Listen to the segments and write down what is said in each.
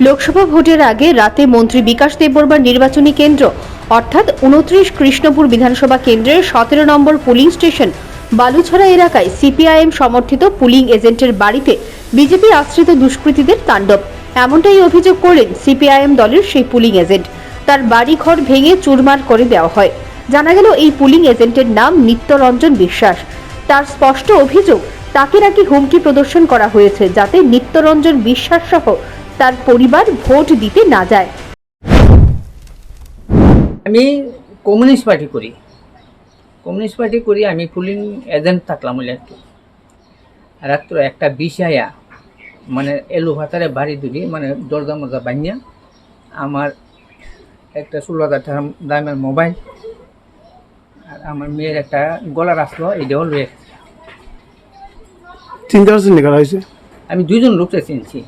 লোকসভা ভোটের আগে রাতে মন্ত্রী বিকাশ দেববর্মার নির্বাচনী কেন্দ্র অর্থাৎ 29 কৃষ্ণপুর বিধানসভা কেন্দ্রের 17 নম্বর পুলিং স্টেশন বালুছড়া এলাকায় সিপিআইএম সমর্থিত পুলিং এজেন্টের বাড়িতে বিজেপি আশ্রিত দুষ্কৃতীদের তাণ্ডব। এমনটাই অভিযোগ করলেন সিপিআইএম দলের সেই পুলিং এজেন্ট। তার বাড়িঘর ভেঙে চুরমার করে দেওয়া হয়। জানা গেল এই পুলিং এজেন্টের নাম নিত্যরঞ্জন বিশ্বাস। তার স্পষ্ট অভিযোগ, তাকে নাকি হুমকি প্রদর্শন করা হয়েছে যাতে নিত্যরঞ্জন বিশ্বাস সহ তার পরিবার ভোট দিতে না যায়। আমি কমিউনিস্ট পার্টি করি আমি পুলিং এজেন্ট থাকলাম একটু রাত্র একটা বিষয়া মানে এলু ভাতারে বাড়ি দুলি মানে দরজা মজা বানিয়া আমার একটা 16,000 টাকা দামের মোবাইল আর আমার মেয়ের একটা গলার আসলো এটাও লয়ে চিন্তা করছেন নি কারা হয়েছে? আমি দুইজন লোককে চিনছি,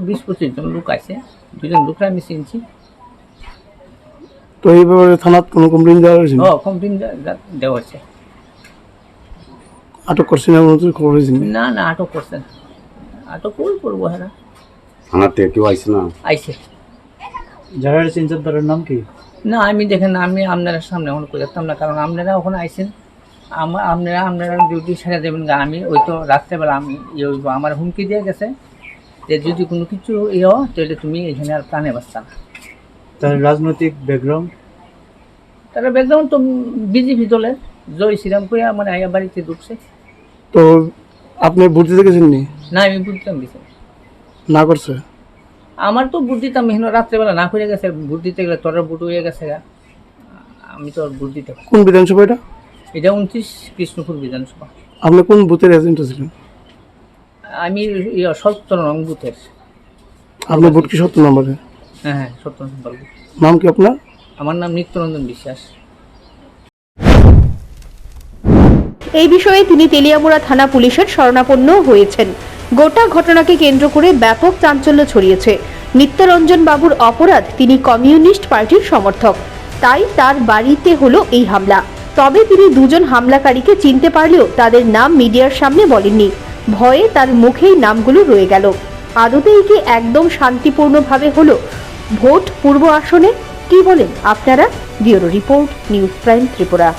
20-25 জন লোক আছে, দুইজন লোকরা আমি চিনছি। তো এই ব্যাপারে থানাত কোনো কমপ্লেন দেওয়া হয়েছে? কমপ্লেন দেওয়া হয়েছে। আটক করছেন এমন খবর হয়েছে? না না, আটক করছে না। আটক করবো হ্যাঁ। থানার থেকে কেউ আইছে না? আইছে। যারা চিনছেন তার নাম কি? না আমি দেখেন না, আমি আপনার সামনে এখন করতাম না, কারণ আপনারা ওখানে আইছেন, আপনারা ডিউটি সেরে দেবেন। আমি ওই তো রাত্রেবেলা আমি আমার হুমকি দিয়ে গেছে যে যদি কোনো কিছু তাহলে তুমি এখানে আর প্রাণে বাঁচতা না। তার রাজনৈতিক ব্যাকগ্রাউন্ড? তারা ব্যাকগ্রাউন্ড তো বিজেপি দলের, জয় শ্রীরাম করে মানে আয়া বাড়িতে ঢুকছে। তো আপনি ভোট দিতে গেছেন নি? না আমি বুঝতাম দিছে না করছে? আমার তো ভোট দিতাম এখানে রাত্রেবেলা না করে গেছে। ভোট দিতে গেলে তোর ভোট হয়ে গেছে, আমি তো আর ভোট দিতে। কোন বিধানসভা এটা? এটা 29 কৃষ্ণপুর বিধানসভা। আপনি কোন বুথের এজেন্ট ছিলেন? আমি 17 নং বুথের। আপনার ভোট কি 17 নম্বরে? হ্যাঁ 17 নম্বর বুথ। নাম কি আপনার? আমার নাম নিত্যরঞ্জন বিশ্বাস। এই বিষয়ে তিনি তেলিয়ামুড়া থানা পুলিশের শরণাপন্ন হয়েছেন। গোটা ঘটনাকে কেন্দ্র করে ব্যাপক চাঞ্চল্য ছড়িয়েছে। নিত্যরঞ্জন বাবুর অপরাধ, তিনি কমিউনিস্ট পার্টির সমর্থক, তাই তার বাড়িতে হলো এই হামলা। তবে তিনি দুজন হামলাকারীকে চিনতে পারলেও তাদের নাম মিডিয়ার সামনে বলেননি। ভয়ে তার মুখেই নামগুলো রয়ে গেল। আদতেই কি একদম শান্তিপূর্ণভাবে হলো ভোট পূর্ব আসনে? কি বলেন আপনারা? Bureau report, news prime Tripura.